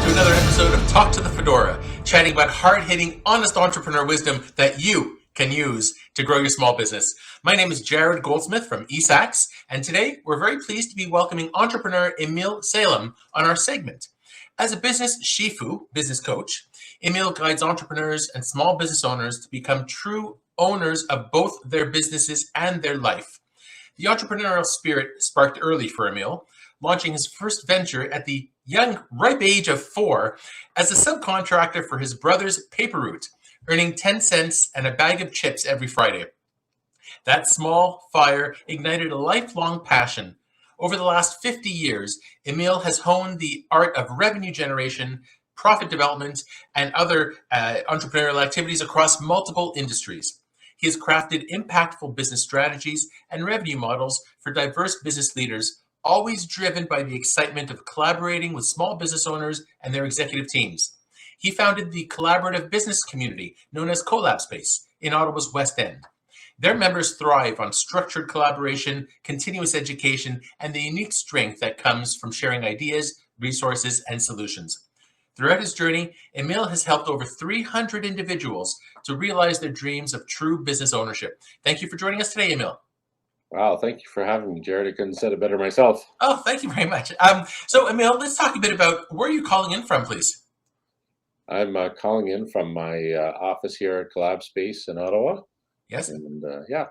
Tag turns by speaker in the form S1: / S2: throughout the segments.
S1: to another episode of Talk to the Fedora, chatting about hard-hitting, honest entrepreneur wisdom that you can use to grow your small business. My name is Jarrod Goldsmith from eSAX, and today we're very pleased to be welcoming entrepreneur Emile Salem on our segment. As a business shifu, business coach, Emile guides entrepreneurs and small business owners to become true owners of both their businesses and their life. The entrepreneurial spirit sparked early for Emile, launching his first venture at the young, ripe age of 4 as a subcontractor for his brother's paper route, earning 10 cents and a bag of chips every Friday. That small fire ignited a lifelong passion. Over the last 50 years, Emile has honed the art of revenue generation, profit development, and other entrepreneurial activities across multiple industries. He has crafted impactful business strategies and revenue models for diverse business leaders, always driven by the excitement of collaborating with small business owners and their executive teams. He founded the collaborative business community known as Collab Space in Ottawa's West End. Their members thrive on structured collaboration, continuous education, and the unique strength that comes from sharing ideas, resources, and solutions. Throughout his journey, Emile has helped over 300 individuals to realize their dreams of true business ownership. Thank you for joining us today, Emile.
S2: Wow, thank you for having me, Jarrod. I couldn't have said it better myself.
S1: Oh, thank you very much. So, Emile, let's talk a bit about where you're calling in from, please.
S2: I'm calling in from my office here at Collab Space in Ottawa.
S1: Yes.
S2: And yeah.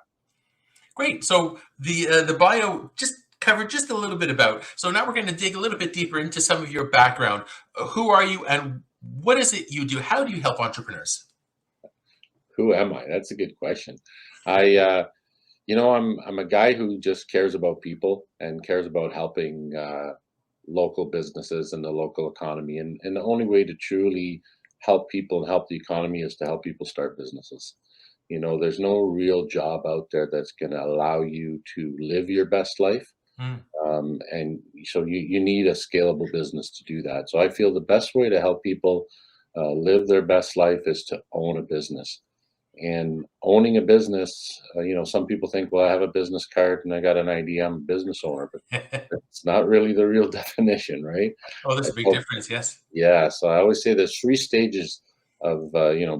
S1: Great. So the bio just covered just a little bit about. So now we're going to dig a little bit deeper into some of your background. Who are you and what is it you do? How do you help entrepreneurs?
S2: Who am I? That's a good question. I'm a guy who just cares about people and cares about helping local businesses and the local economy. And the only way to truly help people and help the economy is to help people start businesses. You know, there's no real job out there that's going to allow you to live your best life. And so you need a scalable business to do that. So I feel the best way to help people live their best life is to own a business. And owning a business, some people think, well, I have a business card and I got an ID, I'm a business owner, but it's not really the real definition, right?
S1: Oh, there's a big difference, yes.
S2: Yeah, so I always say there's 3 stages of,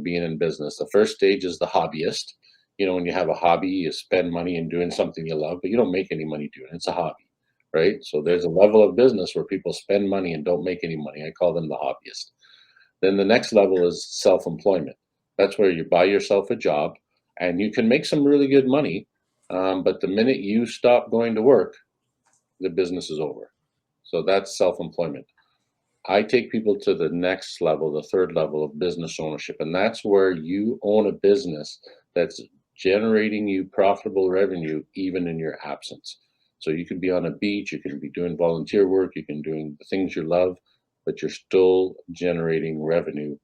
S2: being in business. The first stage is the hobbyist. When you have a hobby, you spend money in doing something you love, but you don't make any money doing it. It's a hobby, right? So there's a level of business where people spend money and don't make any money. I call them the hobbyist. Then the next level is self-employment. That's where you buy yourself a job and you can make some really good money. But the minute you stop going to work, the business is over. So that's self-employment. I take people to the next level, the third level of business ownership. And that's where you own a business that's generating you profitable revenue, even in your absence. So you can be on a beach, you can be doing volunteer work, you can be doing the things you love, but you're still generating revenue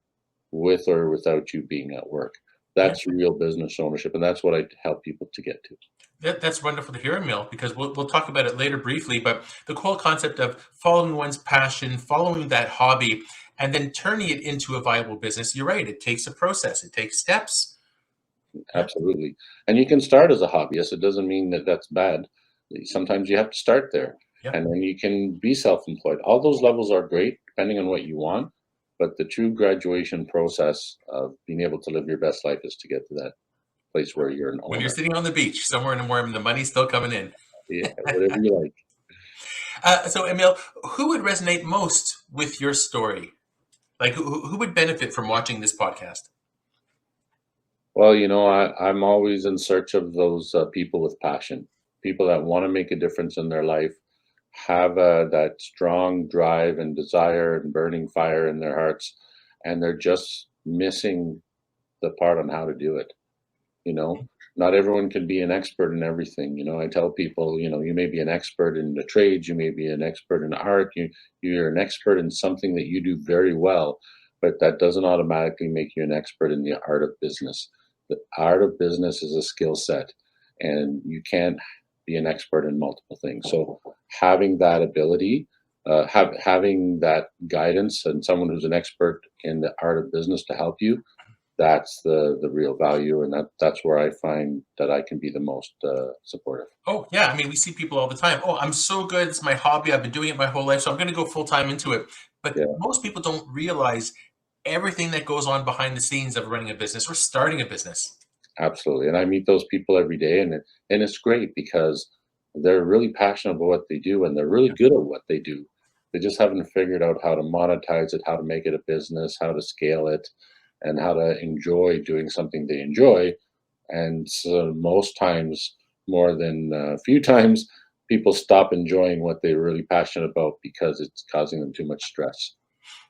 S2: with or without you being at work. That's real business ownership, and that's what I help people to get to.
S1: That's wonderful to hear, Emile, because we'll talk about it later briefly, but the whole concept of following one's passion, following that hobby, and then turning it into a viable business, you're right, it takes a process, it takes steps.
S2: Absolutely. And you can start as a hobbyist. It doesn't mean that that's bad. Sometimes you have to start there, and then you can be self-employed. All those levels are great, depending on what you want. But the true graduation process of being able to live your best life is to get to that place where you're an owner.
S1: When you're sitting on the beach, somewhere in the morning, the money's still coming in.
S2: Yeah, whatever you like.
S1: So, Emile, who would resonate most with your story? Like, who would benefit from watching this podcast?
S2: Well, I'm always in search of those people with passion, people that want to make a difference in their life, have that strong drive and desire and burning fire in their hearts, and they're just missing the part on how to do it. Not everyone can be an expert in everything. I tell people, you may be an expert in the trades, you may be an expert in art, you're an expert in something that you do very well, but that doesn't automatically make you an expert in the art of business. The art of business is a skill set, and you can't be an expert in multiple things. So having that ability, having that guidance and someone who's an expert in the art of business to help you that's the real value, and that's where I find that I can be the most supportive.
S1: Oh, yeah. I mean, we see people all the time. Oh, I'm so good. It's my hobby. I've been doing it my whole life, so I'm going to go full time into it. But
S2: Yeah,
S1: most people don't realize everything that goes on behind the scenes of running a business or starting a business.
S2: absolutely. And I meet those people every day, and it's great because they're really passionate about what they do, and they're really good at what they do. They just haven't figured out how to monetize it, how to make it a business, how to scale it, and how to enjoy doing something they enjoy. And so most times, more than a few times, people stop enjoying what they're really passionate about because it's causing them too much stress.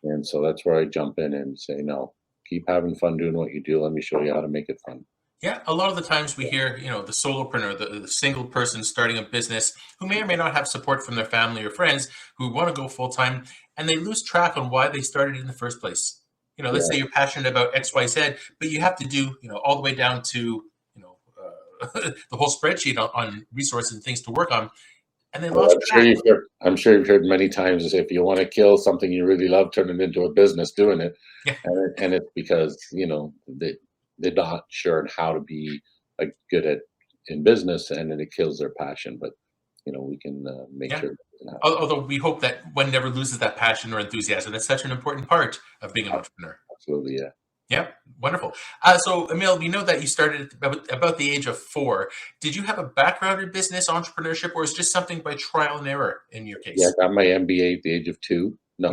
S2: And so that's where I jump in and say, no, keep having fun doing what you do. Let me show you how to make it fun.
S1: Yeah, a lot of the times we hear, the solopreneur, the single person starting a business who may or may not have support from their family or friends who want to go full time, and they lose track on why they started in the first place. Let's
S2: Yeah.
S1: say you're passionate about X, Y, Z, but you have to do, all the way down to, the whole spreadsheet on resources and things to work on, and they
S2: Well,
S1: lost track.
S2: I'm sure you've heard many times is if you want to kill something you really love, turn it into a business doing it.
S1: Yeah,
S2: And it's because, they're not sure on how to be good at in business, and then it kills their passion. But, we can make
S1: yeah.
S2: sure it doesn't happen.
S1: Although we hope that one never loses that passion or enthusiasm. That's such an important part of being an entrepreneur.
S2: Absolutely, yeah.
S1: Yeah, wonderful. So, Emile, we know that you started at about the age of 4. Did you have a background in business entrepreneurship, or is it just something by trial and error in your
S2: Yeah,
S1: case?
S2: I got my MBA at the age of 2. No.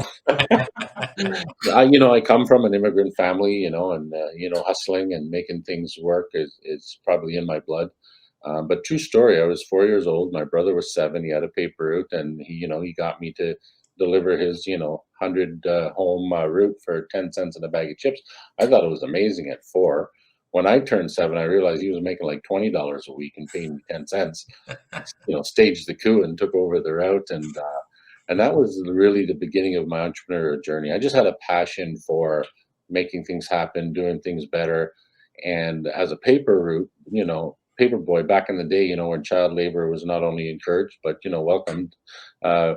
S2: I come from an immigrant family, and hustling and making things work is probably in my blood. But true story, I was 4 years old. My brother was 7. He had a paper route, and he got me to deliver his 100 home route for 10 cents and a bag of chips. I thought it was amazing at 4. When I turned 7, I realized he was making like $20 a week and paying me 10 cents. Staged the coup and took over the route, and that was really the beginning of my entrepreneurial journey. I just had a passion for making things happen, doing things better. And as a paper route, paper boy back in the day, when child labor was not only encouraged, but, welcomed, uh,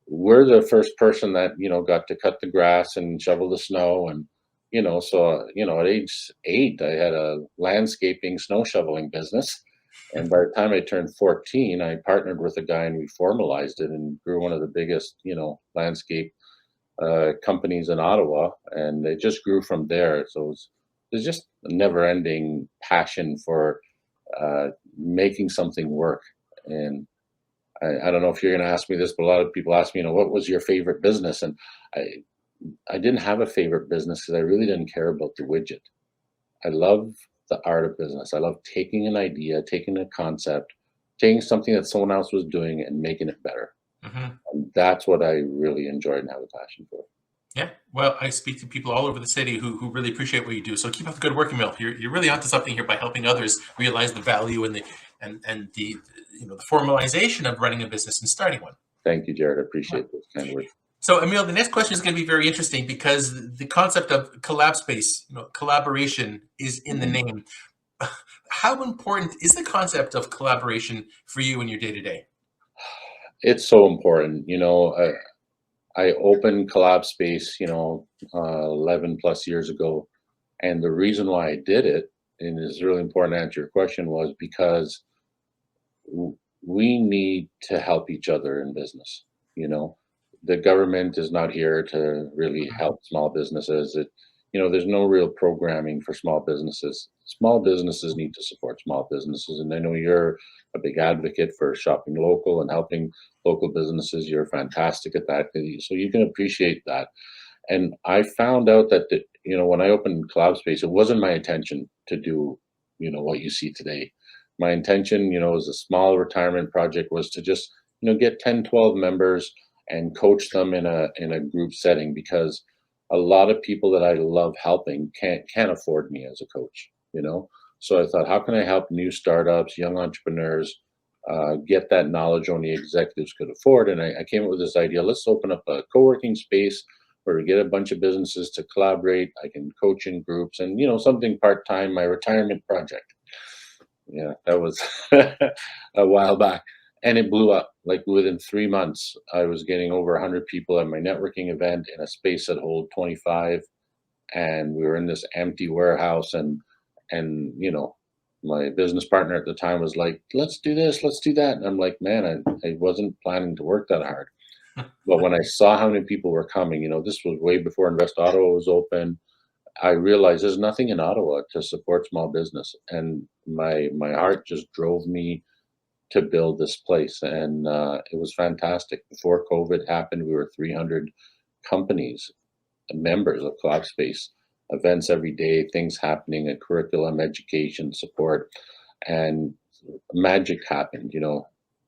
S2: we're the first person that, got to cut the grass and shovel the snow. And, at age 8, I had a landscaping snow shoveling business. And by the time I turned 14, I partnered with a guy and we formalized it and grew one of the biggest, landscape companies in Ottawa. And it just grew from there. So there's just a never ending passion for making something work. And I don't know if you're going to ask me this, but a lot of people ask me, what was your favorite business? And I, I didn't have a favorite business because I really didn't care about the widget. I love the art of business. I love taking an idea, taking a concept, taking something that someone else was doing and making it better.
S1: Hmm.
S2: And that's what I really enjoyed and have a passion for.
S1: Yeah. Well, I speak to people all over the city who really appreciate what you do. So keep up the good work, Emile. You're really onto something here by helping others realize the value and the the formalization of running a business and starting one.
S2: Thank you, Jared. I
S1: Yeah.
S2: appreciate those kind words.
S1: So, Emile, the next question is going to be very interesting because the concept of collab space, collaboration is in the
S2: Mhm.
S1: name. How important is the concept of collaboration for you in your day to day?
S2: It's so important. I opened Collab Space, 11 plus years ago. And the reason why I did it, and it's really important to answer your question, was because we need to help each other in business. You know, the government is not here to really help small businesses. There's no real programming for small businesses. Small businesses need to support small businesses, and I know you're a big advocate for shopping local and helping local businesses. You're fantastic at that, so you can appreciate that. And I found out that when I opened Cloud Space, it wasn't my intention to do what you see today. My intention, as a small retirement project, was to just get 10, 12 members and coach them in a group setting, because a lot of people that I love helping can't afford me as a coach. So I thought, how can I help new startups, young entrepreneurs, get that knowledge only executives could afford? And I came up with this idea: let's open up a co-working space where we get a bunch of businesses to collaborate. I can coach in groups and something part-time, my retirement project. Yeah, that was a while back. And it blew up. Like within 3 months, I was getting over 100 people at my networking event in a space that hold 25. and we were in this empty warehouse, and my business partner at the time was like, let's do this, let's do that. And I'm like, man, I wasn't planning to work that hard. But when I saw how many people were coming, this was way before Invest Ottawa was open. I realized there's nothing in Ottawa to support small business, and my heart just drove me to build this place, and it was fantastic. Before COVID happened, we were 300 companies, members of Collab Space, events every day, things happening, a curriculum, education, support, and magic happened.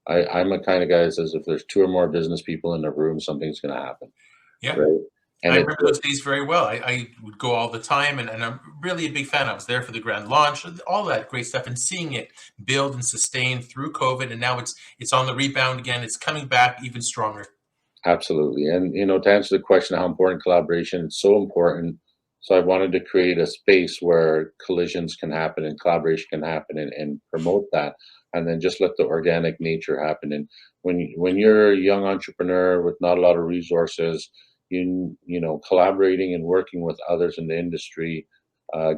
S2: I'm a kind of guy that says if there's two or more business people in the room, something's going to happen,
S1: Yeah.
S2: right? And
S1: I remember those days very well. I would go all the time, and I'm really a big fan. I was there for the grand launch, all that great stuff, and seeing it build and sustain through COVID, and now it's on the rebound again. It's coming back even stronger.
S2: Absolutely. And, to answer the question, how important collaboration, it's so important. So I wanted to create a space where collisions can happen and collaboration can happen, and promote that, and then just let the organic nature happen. And when you're a young entrepreneur with not a lot of resources, collaborating and working with others in the industry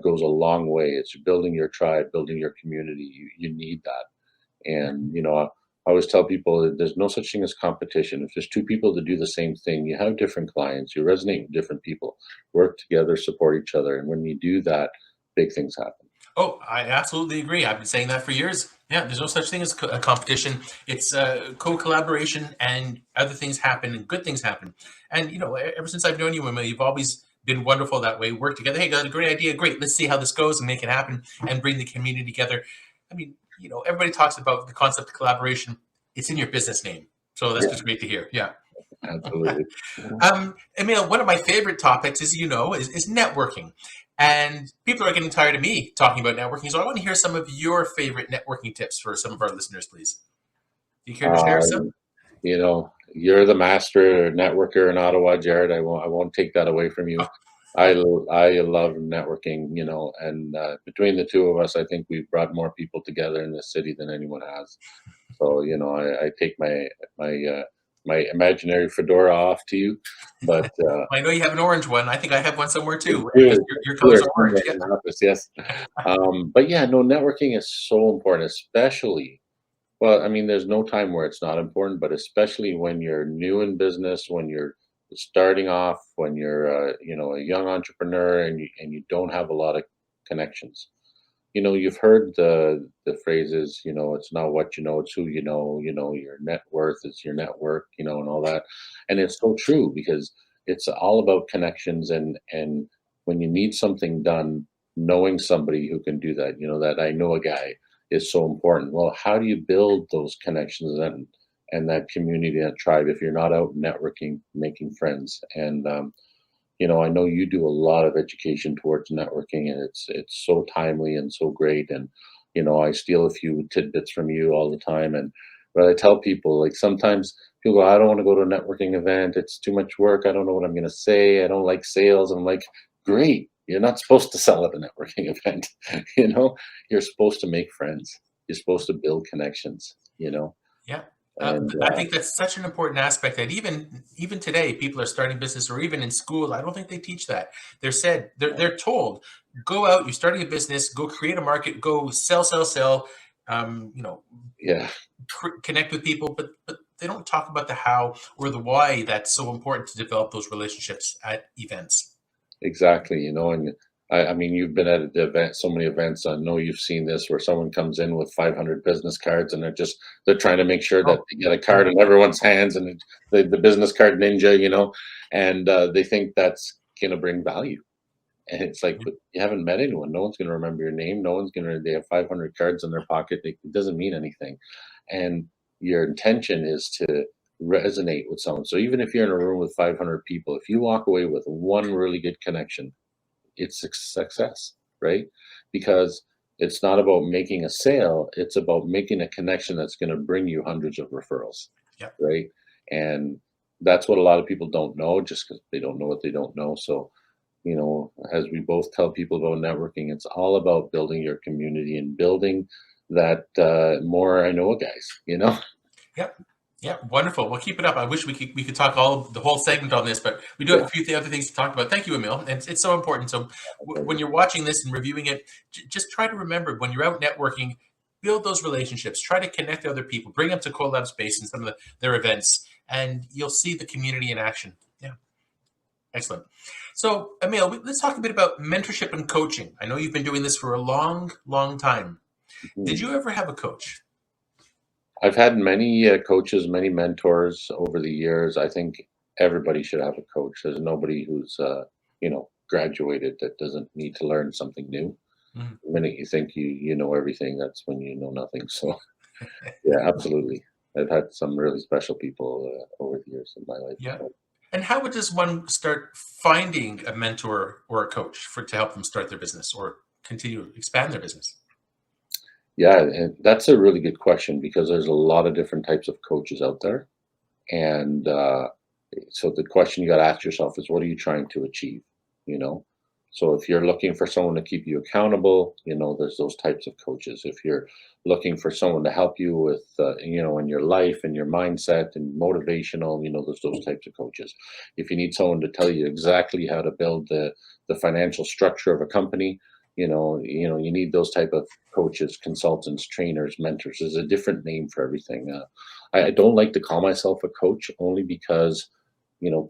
S2: goes a long way. It's building your tribe, building your community. You need that. And, I always tell people that there's no such thing as competition. If there's two people to do the same thing, you have different clients, you resonate with different people, work together, support each other. And when you do that, big things happen.
S1: Oh, I absolutely agree. I've been saying that for years. Yeah, there's no such thing as a competition. It's co-collaboration, and other things happen and good things happen. And, ever since I've known you, Emile, you've always been wonderful that way. Work together. Hey, got a great idea. Great. Let's see how this goes and make it happen and bring the community together. I mean, everybody talks about the concept of collaboration. It's in your business name. So that's just great to hear. Yeah.
S2: Absolutely.
S1: Emile, one of my favorite topics, as you know, is networking. And people are getting tired of me talking about networking. So I want to hear some of your favorite networking tips for some of our listeners, please. Do you care to share some?
S2: You're the master networker in Ottawa, Jarrod. I won't take that away from you. I love networking, and between the two of us, I think we've brought more people together in this city than anyone has. So, I take my imaginary fedora off to you, but
S1: I know you have an orange one. I think I have one somewhere too.
S2: Your
S1: colors are orange. Yeah.
S2: office, yes. But yeah, no, networking is so important, especially. Well, I mean, there's no time where it's not important, but especially when you're new in business, when you're starting off, when you're a young entrepreneur, and you don't have a lot of connections. You've heard the phrases, it's not what you know, it's who you know. Your net worth is your network, and all that. And it's so true, because it's all about connections, and when you need something done, knowing somebody who can do that, that I know a guy, is so important. Well, how do you build those connections and that community, that tribe, if you're not out networking, making friends? And I know you do a lot of education towards networking, and it's so timely and so great. And I steal a few tidbits from you all the time. But I tell people, like, sometimes people go, I don't want to go to a networking event. It's too much work. I don't know what I'm going to say. I don't like sales. I'm like, great. You're not supposed to sell at a networking event. You're supposed to make friends. You're supposed to build connections.
S1: Yeah.
S2: And
S1: I think that's such an important aspect that even today, people are starting business, or even in school, I don't think they teach that. They're told, go out, you're starting a business, go create a market, go sell.
S2: yeah,
S1: connect with people, but they don't talk about the how or the why that's so important to develop those relationships at events.
S2: exactly. And I mean, you've been at the event, so many events. I know you've seen this, where someone comes in with 500 business cards, and they're trying to make sure that they get a card in everyone's hands, and the business card ninja, and they think that's going to bring value. And it's like, but you haven't met anyone. No one's going to remember your name. They have 500 cards in their pocket. It doesn't mean anything. And your intention is to resonate with someone. So even if you're in a room with 500 people, if you walk away with one really good connection, it's a success, right? Because it's not about making a sale. It's about making a connection that's going to bring you hundreds of referrals, right? And that's what a lot of people don't know, just because they don't know what they don't know. So, as we both tell people about networking, it's all about building your community and building that more I know guys,
S1: Yep. Yeah, wonderful. Well, keep it up. I wish we could talk the whole segment on this, but we do have
S2: Yeah.
S1: a few other things to talk about. Thank you, Emil. And it's so important. So when
S2: Pleasure.
S1: you're watching this and reviewing it, just try to remember when you're out networking, build those relationships. Try to connect to other people. Bring them to Collab Space and some of their events, and you'll see the community in action. Yeah, excellent. So Emil, let's talk a bit about mentorship and coaching. I know you've been doing this for a long, long time. Did
S2: Mhm.
S1: you ever have a coach?
S2: I've had many coaches, many mentors over the years. I think everybody should have a coach. There's nobody who's graduated that doesn't need to learn something new.
S1: Mhm.
S2: The minute you think you know everything, that's when you know nothing. So yeah, absolutely. I've had some really special people over the years in my life.
S1: Yeah. And how does one start finding a mentor or a coach to help them start their business or continue to expand their business?
S2: Yeah, and that's a really good question because there's a lot of different types of coaches out there. And so the question you got to ask yourself is, what are you trying to achieve? You know, so if you're looking for someone to keep you accountable, there's those types of coaches. If you're looking for someone to help you with, in your life and your mindset and motivational, there's those types of coaches. If you need someone to tell you exactly how to build the financial structure of a company, you need those type of coaches, consultants, trainers, mentors. There's a different name for everything. I don't like to call myself a coach only because,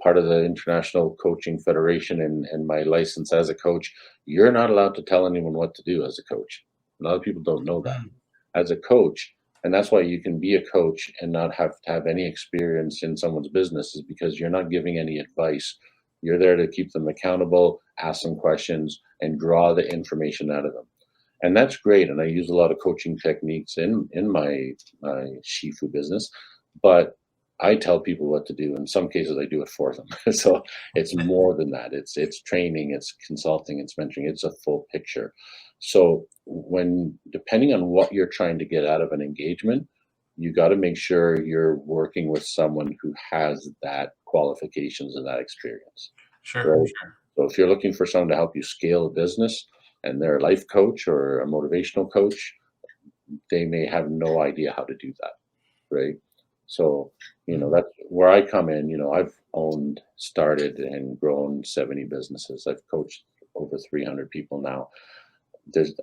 S2: part of the International Coaching Federation and my license as a coach, you're not allowed to tell anyone what to do as a coach. A lot of people don't know that.
S1: Mm,
S2: As a coach, and that's why you can be a coach and not have to have any experience in someone's business, is because you're not giving any advice. You're there to keep them accountable, ask them questions, and draw the information out of them. And that's great. And I use a lot of coaching techniques in my Shifu business, but I tell people what to do. In some cases, I do it for them. So it's more than that. It's training, it's consulting, it's mentoring. It's a full picture. So when depending on what you're trying to get out of an engagement, you got to make sure you're working with someone who has that qualifications and that experience,
S1: sure,
S2: right?
S1: sure.
S2: So if you're looking for someone to help you scale a business and they're a life coach or a motivational coach, they may have no idea how to do that, right? So,
S1: Mhm.
S2: that's where I come in. I've owned, started, and grown 70 businesses. I've coached over 300 people now.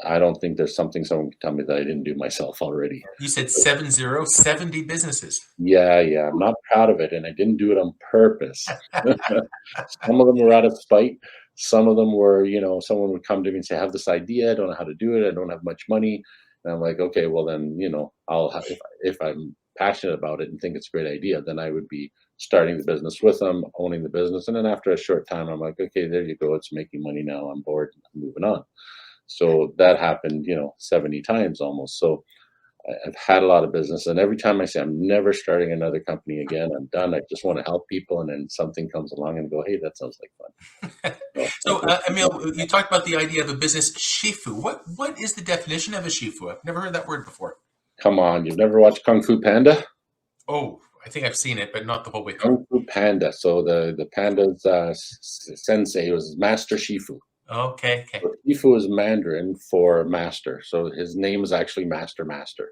S2: I don't think there's something someone can tell me that I didn't do myself already.
S1: You said 70 businesses.
S2: Yeah, yeah, I'm not proud of it, and I didn't do it on purpose. Some of them were out of spite. Some of them were, someone would come to me and say, "I have this idea. I don't know how to do it. I don't have much money." And I'm like, "Okay, well then, if I'm passionate about it and think it's a great idea, then I would be starting the business with them, owning the business, and then after a short time, I'm like, okay, there you go. It's making money now. I'm bored. I'm moving on." So that happened, 70 times almost. So I've had a lot of business, and every time I say I'm never starting another company again, I'm done. I just want to help people, and then something comes along and go, "Hey, that sounds like fun." So
S1: So, Emil, you talked about the idea of a business shifu. What is the definition of a shifu? I've never heard that word before.
S2: come on, you've never watched Kung Fu Panda?
S1: Oh, I think I've seen it, but not the whole way through.
S2: Kung Fu Panda. So the panda's sensei was Master Shifu.
S1: Okay, okay.
S2: So Shifu is Mandarin for master. So his name is actually Master Master.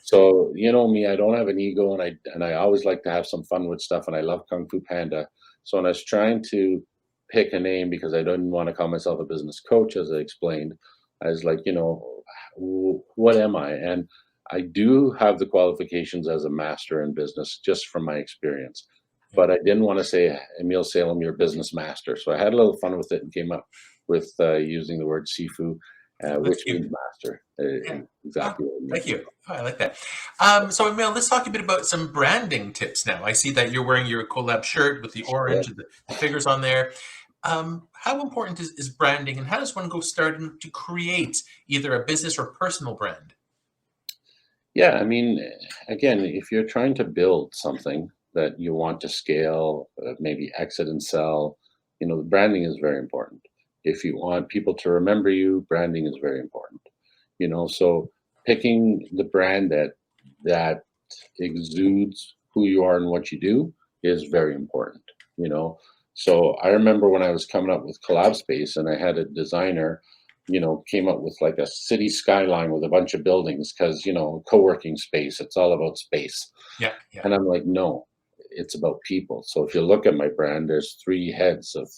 S2: So you know me, I don't have an ego, and I always like to have some fun with stuff, and I love Kung Fu Panda. So when I was trying to pick a name because I didn't want to call myself a business coach, as I explained, I was like, what am I? And I do have the qualifications as a master in business, just from my experience.
S1: Yeah.
S2: But I didn't want to say, Emile Salem, you're a business master. So I had a little fun with it and came up with using the word Sifu,
S1: That's
S2: which
S1: cute.
S2: means master.
S1: Yeah. Ah,
S2: Exactly what it
S1: thank
S2: means.
S1: you. Oh, I like that. So, Emil, let's talk a bit about some branding tips now. I see that you're wearing your collab shirt with the
S2: Yeah.
S1: orange and the figures on there. How important is branding, and how does one go starting to create either a business or personal brand?
S2: Yeah, I mean, again, if you're trying to build something that you want to scale, maybe exit and sell, the branding is very important. If you want people to remember you, branding is very important. So picking the brand that exudes who you are and what you do is very important. You know, so I remember when I was coming up with Collab Space, and I had a designer came up with like a city skyline with a bunch of buildings because, co-working space, it's all about space.
S1: Yeah, yeah,
S2: And I'm like, no, it's about people. So if you look at my brand, there's three heads of,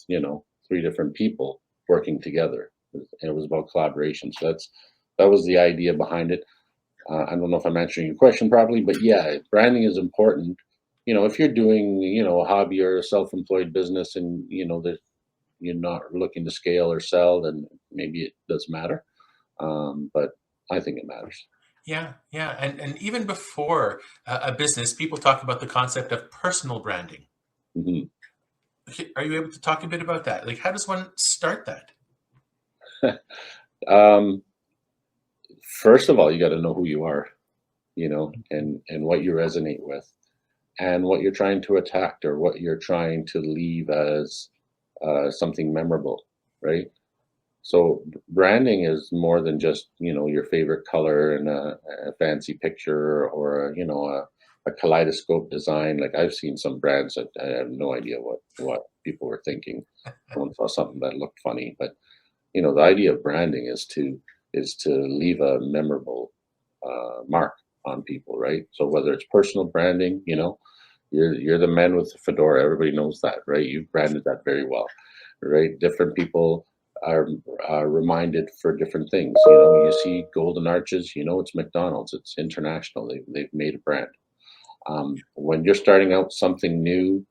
S2: three different people working together. And it was about collaboration. So that was the idea behind it. I don't know if I'm answering your question properly, but yeah, branding is important. If you're doing, a hobby or a self-employed business and, that you're not looking to scale or sell, then maybe it does matter. But I think it matters.
S1: yeah, yeah. And even before a business, people talk about the concept of personal branding.
S2: Mhm.
S1: Okay, are you able to talk a bit about that? Like, how does one start that?
S2: Um, First of all, you got to know who you are, and what you resonate with, and what you're trying to attack or what you're trying to leave as something memorable, right? So branding is more than just your favorite color and a fancy picture or a kaleidoscope design. Like I've seen some brands that I have no idea what people were thinking. Someone saw something that looked funny, but the idea of branding is to leave a memorable mark on people, right? So whether it's personal branding, you're the man with the fedora. Everybody knows that, right? You've branded that very well, right? Different people are reminded for different things. You see golden arches, it's McDonald's. It's international. They've made a brand. When you're starting out something new,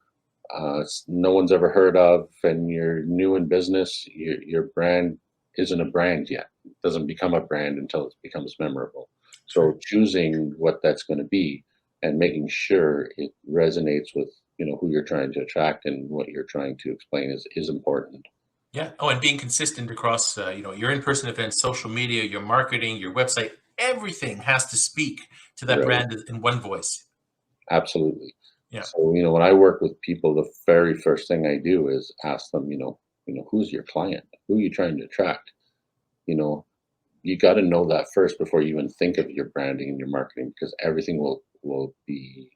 S2: no one's ever heard of, and you're new in business, your brand isn't a brand yet. It doesn't become a brand until it becomes memorable.
S1: Sure.
S2: So choosing what that's going to be and making sure it resonates with who you're trying to attract and what you're trying to explain is important.
S1: Yeah. Oh, and being consistent across, your in-person events, social media, your marketing, your website, everything has to speak to that
S2: Right.
S1: brand in one voice.
S2: Absolutely.
S1: Yeah.
S2: So, when I work with people, the very first thing I do is ask them, who's your client? Who are you trying to attract? You know, you got to know that first before you even think of your branding and your marketing, because everything will be,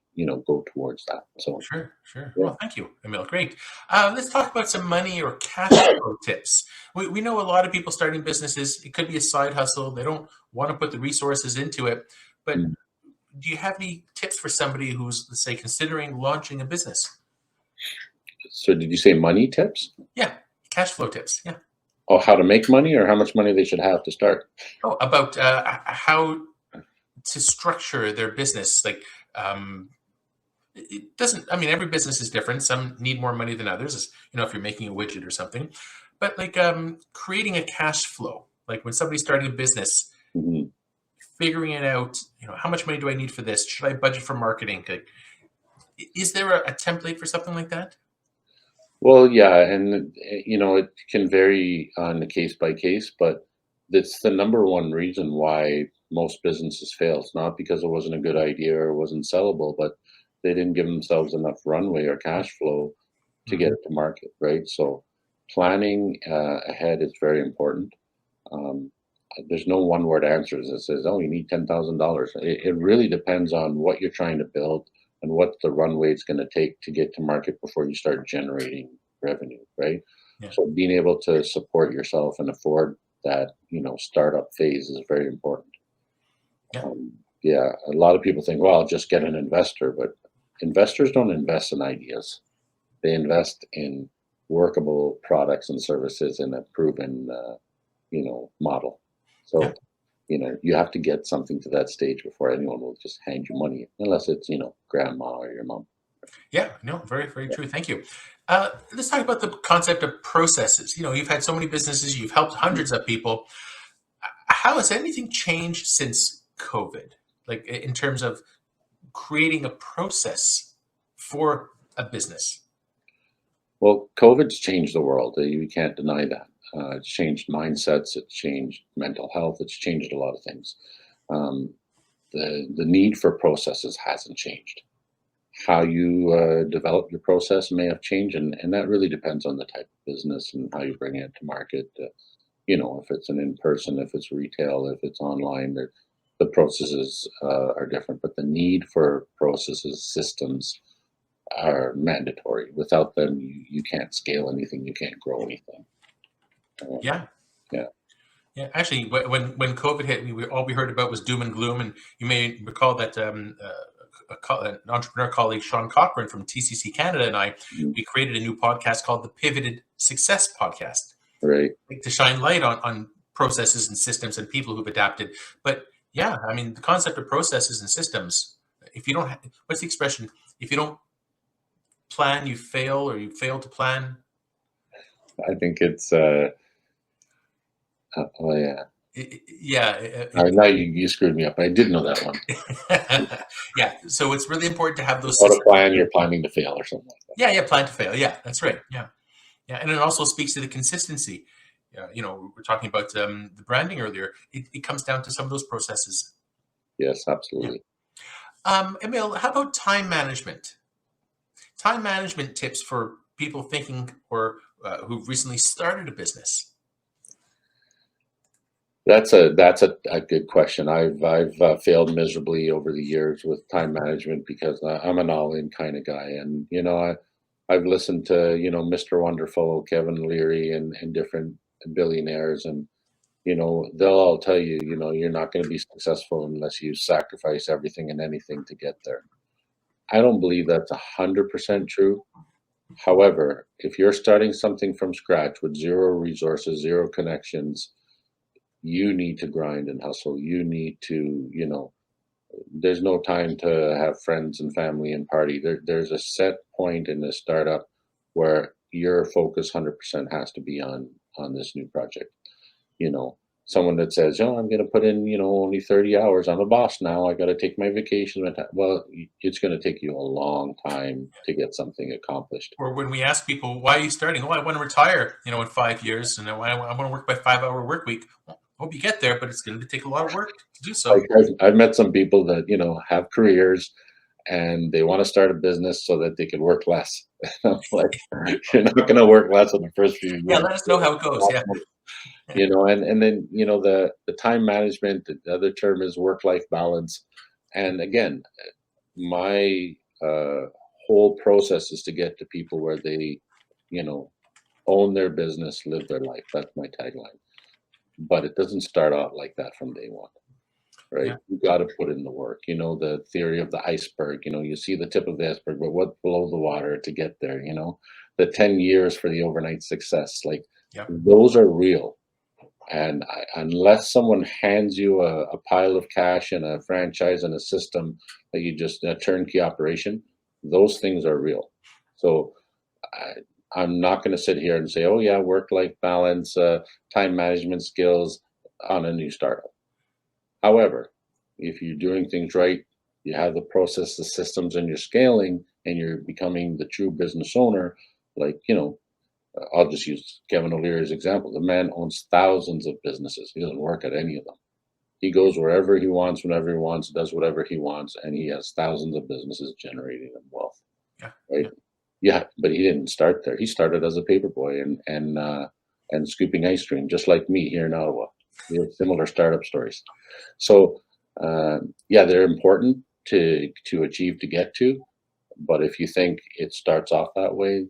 S2: go towards that. So,
S1: Sure, sure.
S2: yeah.
S1: Well, thank you, Emile. Great. Let's talk about some money or cash flow tips. We know a lot of people starting businesses, it could be a side hustle. They don't want to put the resources into it. But
S2: Mm.
S1: do you have any tips for somebody who's, let's say, considering launching a business?
S2: So did you say money tips?
S1: Yeah, cash flow tips. Yeah.
S2: Oh, how to make money or how much money they should have to start?
S1: Oh, about how to structure their business. Like, it doesn't, I mean, every business is different. Some need more money than others, if you're making a widget or something. But like creating a cash flow, like when somebody's starting a business,
S2: Mhm.
S1: figuring it out, how much money do I need for this? Should I budget for marketing? Like, is there a template for something like that?
S2: Well, yeah, and it can vary on the case by case, but that's the number one reason why most businesses fail. It's not because it wasn't a good idea or wasn't sellable, but they didn't give themselves enough runway or cash flow to get
S1: Mhm.
S2: it to market, right? So planning ahead is very important. Um, there's no one word answers that says, "Oh, you need $10,000." It really depends on what you're trying to build and what the runway is going to take to get to market before you start generating revenue, right?
S1: Yeah,
S2: So being able to support yourself and afford that, startup phase is very important.
S1: yeah,
S2: Yeah, a lot of people think, well, I'll just get an investor, but investors don't invest in ideas. They invest in workable products and services in a proven, model.
S1: yeah.
S2: So, you have to get something to that stage before anyone will just hand you money, unless it's, grandma or your mom.
S1: Yeah, no, very, very
S2: Yeah.
S1: true. Thank you. Let's talk about the concept of processes. You've had so many businesses, you've helped hundreds of people. How has anything changed since COVID? Like in terms of creating a process for a business?
S2: Well, COVID's changed the world. You can't deny that. It's changed mindsets. It's changed mental health. It's changed a lot of things. Um, the need for processes hasn't changed. How you develop your process may have changed, and that really depends on the type of business and how you bring it to market. If it's an in-person, if it's retail, if it's online, the processes are different. But the need for processes, systems are mandatory. Without them, you can't scale anything. You can't grow anything. Um,
S1: Yeah.
S2: yeah.
S1: Yeah, actually, when COVID hit, all we heard about was doom and gloom. And you may recall that an entrepreneur colleague, Sean Cochran from TCC Canada, and I,
S2: Mm.
S1: we created a new podcast called the Pivoted Success Podcast
S2: Right.
S1: to shine light on processes and systems and people who've adapted. But yeah, I mean, the concept of processes and systems, if you don't, what's the expression? If you don't plan, you fail, or you fail to plan.
S2: I think it's oh yeah.
S1: Yeah.
S2: Now you screwed me up. I did know that one.
S1: Yeah. So it's really important to have those
S2: Without a
S1: systems.
S2: plan, you're planning to fail or something like that.
S1: Yeah. Plan to fail. Yeah, that's right. Yeah. Yeah. And it also speaks to the consistency. We're talking about the branding earlier. It comes down to some of those processes.
S2: Yes, absolutely.
S1: Emile, how about time management? Time management tips for people thinking or who've recently started a business.
S2: That's a good question. I've failed miserably over the years with time management because I'm an all-in kind of guy, and I've listened to Mr. Wonderful, Kevin Leary, and different billionaires, and they'll all tell you you're not going to be successful unless you sacrifice everything and anything to get there. I don't believe that's 100% true. However, if you're starting something from scratch with zero resources, zero connections, you need to grind and hustle. You need to, there's no time to have friends and family and party. There's a set point in this startup where your focus 100% has to be on this new project. Someone that says, I'm going to put in, only 30 hours. I'm a boss now. I got to take my vacation. Well, it's going to take you a long time to get something accomplished.
S1: Or when we ask people, why are you starting? Oh, I want to retire, in 5 years, and I want to work by 5-hour work week. Well, hope you get there, but it's going to take a lot of work to do so.
S2: I've met some people that, have careers and they want to start a business so that they can work less. I'm like, you're not going to work less in the first few years.
S1: Yeah, let us know how it goes. Yeah.
S2: And then the time management, the other term is work-life balance. And again, my whole process is to get to people where they own their business, live their life. That's my tagline. But it doesn't start out like that from day one, right?
S1: Yeah.
S2: You got to put in the work. The theory of the iceberg. You see the tip of the iceberg, but what's below the water to get there? The 10 years for the overnight success, those are real. And unless someone hands you a pile of cash and a franchise and a system that you just a turnkey operation, those things are real. So I'm not going to sit here and say, oh yeah, work-life balance, time management skills on a new startup. However, if you're doing things right, you have the process, the systems, and you're scaling, and you're becoming the true business owner, I'll just use Kevin O'Leary's example. The man owns thousands of businesses. He doesn't work at any of them. He goes wherever he wants, whenever he wants, does whatever he wants, and he has thousands of businesses generating him wealth.
S1: Yeah.
S2: Right? Yeah, but he didn't start there. He started as a paperboy and scooping ice cream, just like me here in Ottawa. We have similar startup stories. So they're important to achieve, to get to. But if you think it starts off that way,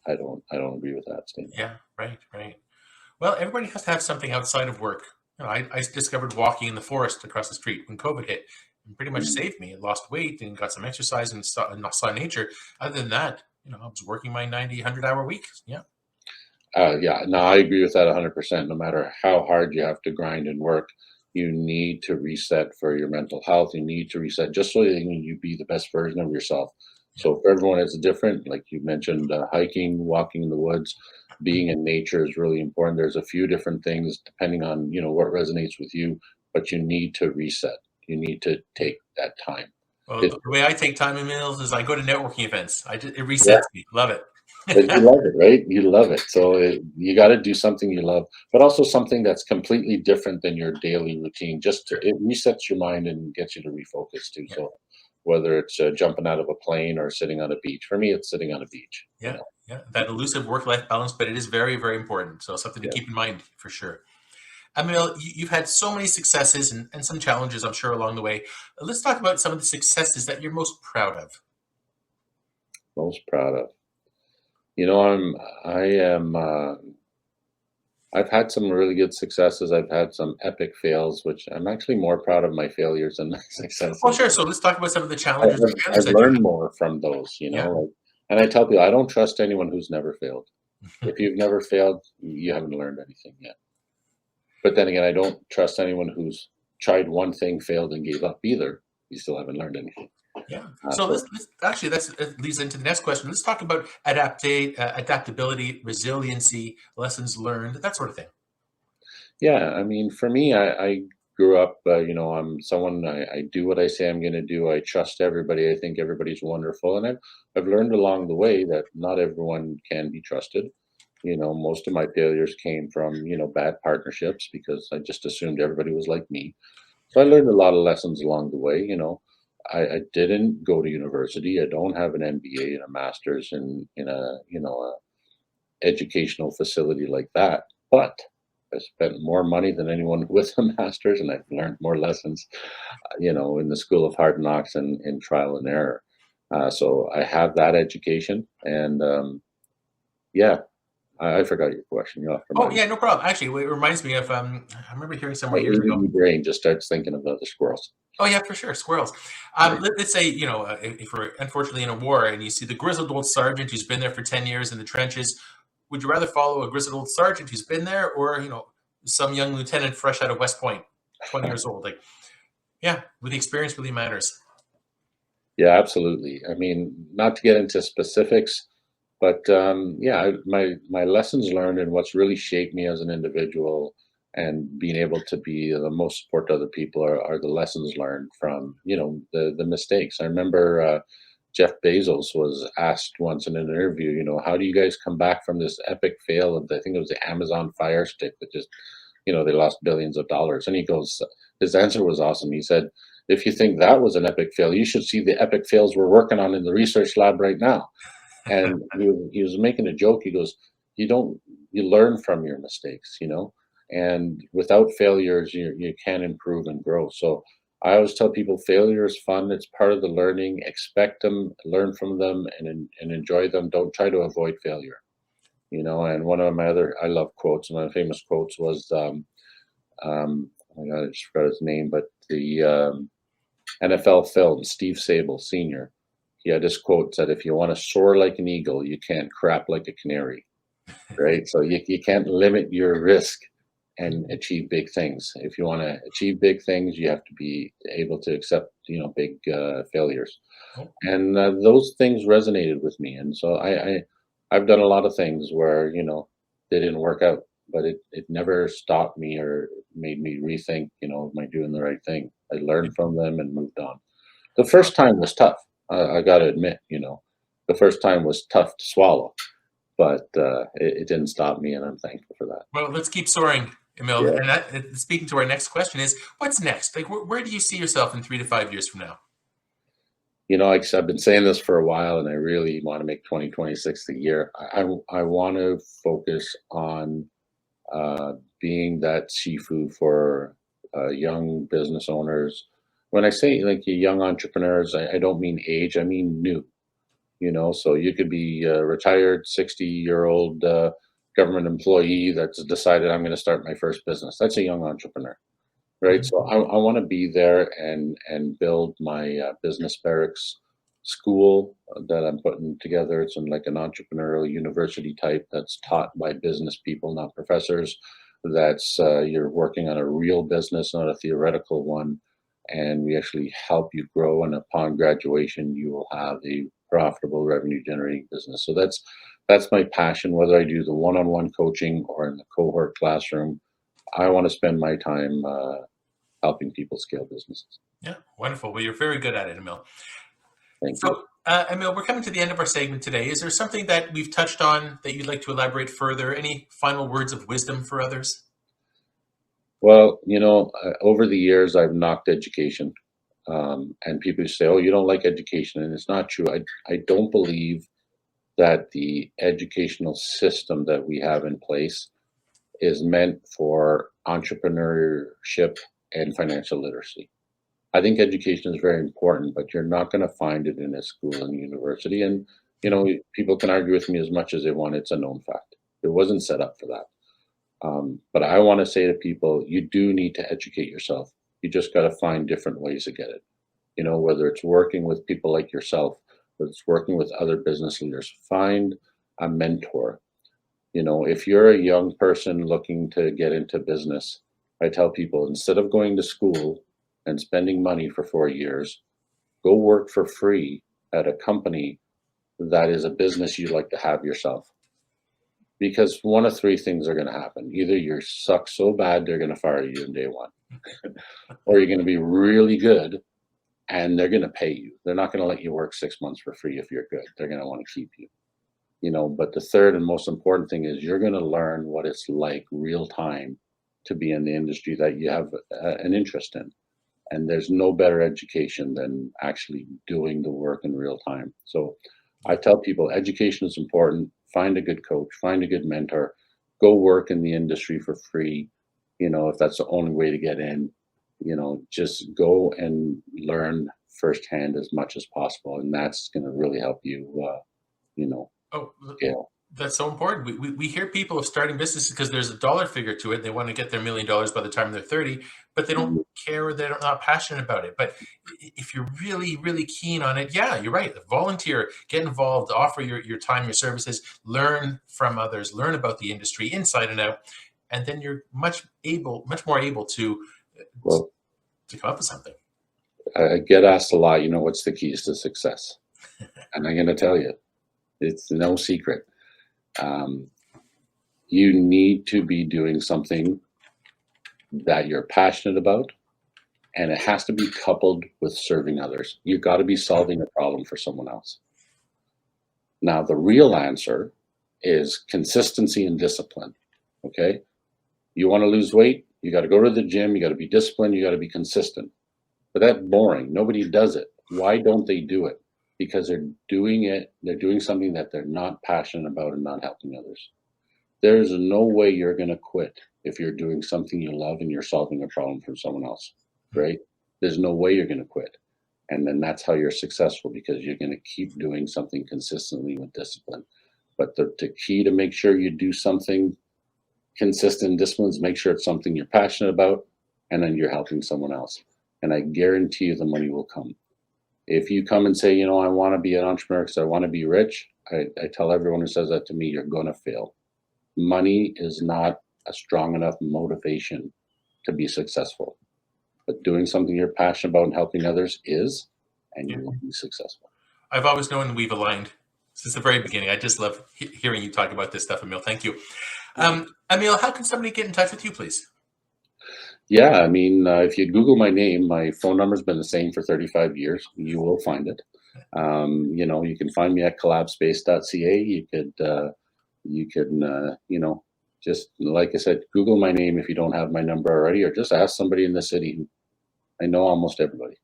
S2: I don't agree with that statement.
S1: Yeah, right. Well, everybody has to have something outside of work. I discovered walking in the forest across the street when COVID hit, and pretty much saved me. I lost weight and got some exercise and saw nature. Other than that, I was working my 90, 100-hour week. Yeah.
S2: No, I agree with that 100%. No matter how hard you have to grind and work, you need to reset for your mental health. You need to reset just so that you be the best version of yourself. So for everyone, it's different. Like you mentioned, hiking, walking in the woods, being in nature is really important. There's a few different things depending on what resonates with you, but you need to reset. You need to take that time.
S1: Well, the way I take time in meals is I go to networking events. It resets me. Love it.
S2: You love it, right? You love it. So you got to do something you love, but also something that's completely different than your daily routine. It resets your mind and gets you to refocus too. Yeah. So whether it's jumping out of a plane or sitting on a beach, for me, it's sitting on a beach.
S1: Yeah, yeah, that elusive work-life balance, but it is very, very important. So something to keep in mind for sure. Emile, you've had so many successes and some challenges, I'm sure, along the way. Let's talk about some of the successes that you're most proud of.
S2: Most proud of. I am I've had some really good successes. I've had some epic fails, which I'm actually more proud of my failures than my
S1: Oh,
S2: successes.
S1: sure. So let's talk about some of the
S2: I,
S1: challenges or
S2: I've,
S1: failures
S2: I've
S1: that you
S2: learned
S1: had.
S2: more from those,
S1: Yeah.
S2: like, and I tell people I don't trust anyone who's never failed. If you've never failed, you haven't learned anything yet. But then again, I don't trust anyone who's tried one thing, failed, and gave up either. You still haven't learned anything.
S1: Yeah.
S2: Uh,
S1: So
S2: so
S1: let's actually that leads into the next question. Let's talk about adaptability, resiliency, lessons learned, that sort of thing.
S2: yeah, I mean, for me, I grew up, I'm someone, I do what I say I'm going to do. I trust everybody. I think everybody's wonderful. And I've learned along the way that not everyone can be trusted. Most of my failures came from, bad partnerships because I just assumed everybody was like me. So I learned a lot of lessons along the way. I didn't go to university. I don't have an MBA and a master's in a educational facility like that. But I spent more money than anyone with a master's, and I've learned more lessons, in the school of hard knocks and in trial and error. So I have that education, and yeah, I forgot your question. You'll have to
S1: Oh
S2: remind me.
S1: yeah, no problem. Actually, it reminds me of I remember hearing
S2: My
S1: somewhere years ago.
S2: ADD brain just starts thinking about the squirrels.
S1: Oh yeah, for sure, squirrels.
S2: Right.
S1: Let's say if we're unfortunately in a war and you see the grizzled old sergeant who's been there for 10 years in the trenches, would you rather follow a grizzled old sergeant who's been there, or some young lieutenant fresh out of West Point, 20 years old? Like, yeah, with the experience really matters.
S2: Yeah, absolutely. I mean, not to get into specifics, but yeah, my lessons learned and what's really shaped me as an individual and being able to be the most support to other people are the lessons learned from the mistakes. I remember Jeff Bezos was asked once in an interview, how do you guys come back from this epic fail of I think it was the Amazon Fire Stick that just they lost billions of dollars, and he goes, his answer was awesome. He said, if you think that was an epic fail, you should see the epic fails we're working on in the research lab right now. And he was making a joke. He goes, you learn from your mistakes, and without failures, you can improve and grow. So I always tell people failure is fun. It's part of the learning. Expect them, learn from them, and enjoy them. Don't try to avoid failure. And one of my other, I love quotes. One of my famous quotes was, oh my God, I just forgot his name, but the NFL film, Steve Sable Sr. He had this quote said, if you want to soar like an eagle, you can't crap like a canary, right? So you can't limit your risk and achieve big things. If you want to achieve big things, you have to be able to accept, big failures. And those things resonated with me. And so I've done a lot of things where, they didn't work out, but it never stopped me or made me rethink, am I doing the right thing? I learned from them and moved on. The first time was tough. I got to admit, the first time was tough to swallow, but it didn't stop me, and I'm thankful for that.
S1: Well, let's keep soaring, Emile.
S2: Yeah.
S1: And speaking to our next question is, what's next? Like, where do you see yourself in 3 to 5 years from now?
S2: I've been saying this for a while, and I really want to make 2026 the year. I want to focus on being that Shifu for young business owners. When I say like young entrepreneurs, I don't mean age, I mean new. So you could be a retired 60-year-old government employee that's decided I'm going to start my first business. That's a young entrepreneur, right?
S1: Mhm.
S2: So I want to be there and build my business barracks school that I'm putting together. It's in like an entrepreneurial university type that's taught by business people, not professors. That's you're working on a real business, not a theoretical one, and we actually help you grow. And upon graduation, you will have a profitable revenue generating business. So that's my passion. Whether I do the one-on-one coaching or in the cohort classroom, I want to spend my time helping people scale businesses.
S1: Yeah, wonderful. Well, you're very good at it, Emile.
S2: Thank you.
S1: So, Emile, we're coming to the end of our segment today. Is there something that we've touched on that you'd like to elaborate further? Any final words of wisdom for others?
S2: Well, over the years, I've knocked education. And people say, oh, you don't like education. And it's not true. I don't believe that the educational system that we have in place is meant for entrepreneurship and financial literacy. I think education is very important, but you're not going to find it in a school and university. And, people can argue with me as much as they want. It's a known fact. It wasn't set up for that. But I want to say to people, you do need to educate yourself. You just got to find different ways to get it. Whether it's working with people like yourself, whether it's working with other business leaders, find a mentor. If you're a young person looking to get into business, I tell people, instead of going to school and spending money for 4 years, go work for free at a company that is a business you'd like to have yourself. Because one of three things are going to happen. Either you suck so bad they're going to fire you in day one, or you're going to be really good and they're going to pay you. They're not going to let you work 6 months for free if you're good. They're going to want to keep you. But the third and most important thing is you're going to learn what it's like real time to be in the industry that you have an interest in. And there's no better education than actually doing the work in real time. So I tell people education is important. Find a good coach, find a good mentor, go work in the industry for free. If that's the only way to get in, just go and learn firsthand as much as possible. And that's going to really help you,
S1: Oh,
S2: scale.
S1: that's so important. We hear people of starting businesses because there's a dollar figure to it. They want to get their $1 million by the time they're 30, but they don't care, or they're not passionate about it. But if you're really, really keen on it, yeah, you're right. Volunteer, get involved, offer your time, your services, learn from others, learn about the industry inside and out. And then you're much more able to
S2: Well,
S1: come up with something.
S2: I get asked a lot, what's the keys to success? And I'm going to tell you, it's no secret. You need to be doing something that you're passionate about, and it has to be coupled with serving others. You've got to be solving a problem for someone else. Now, the real answer is consistency and discipline. Okay? You want to lose weight, you got to go to the gym, you got to be disciplined, you got to be consistent. But that's boring. Nobody does it. Why don't they do it? Because they're doing something that they're not passionate about and not helping others. There's no way you're going to quit if you're doing something you love and you're solving a problem for someone else, right? There's no way you're going to quit. And then that's how you're successful, because you're going to keep doing something consistently with discipline. But the key to make sure you do something consistent and disciplined is make sure it's something you're passionate about, and then you're helping someone else. And I guarantee you the money will come. If you come and say, I want to be an entrepreneur because I want to be rich, I tell everyone who says that to me, you're going to fail. Money is not a strong enough motivation to be successful. But doing something you're passionate about and helping others is, and you will be successful.
S1: I've always known we've aligned since the very beginning. I just love hearing you talk about this stuff, Emile. Thank you. Emile, how can somebody get in touch with you, please?
S2: Yeah, if you Google my name, my phone number's been the same for 35 years. You will find it. You can find me at collabspace.ca. You can, just like I said, Google my name if you don't have my number already, or just ask somebody in the city. I know almost everybody.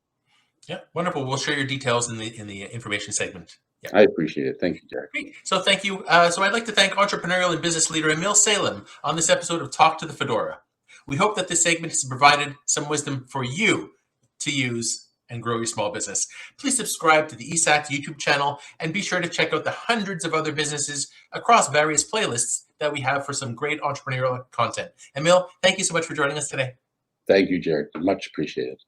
S1: Yeah, wonderful. We'll share your details in the information segment. Yeah.
S2: I appreciate it. Thank you, Jarrod.
S1: Great. So thank you. So I'd like to thank entrepreneurial and business leader Emile Salem on this episode of Talk to the Fedora. We hope that this segment has provided some wisdom for you to use and grow your small business. Please subscribe to the eSAX YouTube channel and be sure to check out the hundreds of other businesses across various playlists that we have for some great entrepreneurial content. Emile, thank you so much for joining us today.
S2: Thank you, Jarrod. Much appreciated.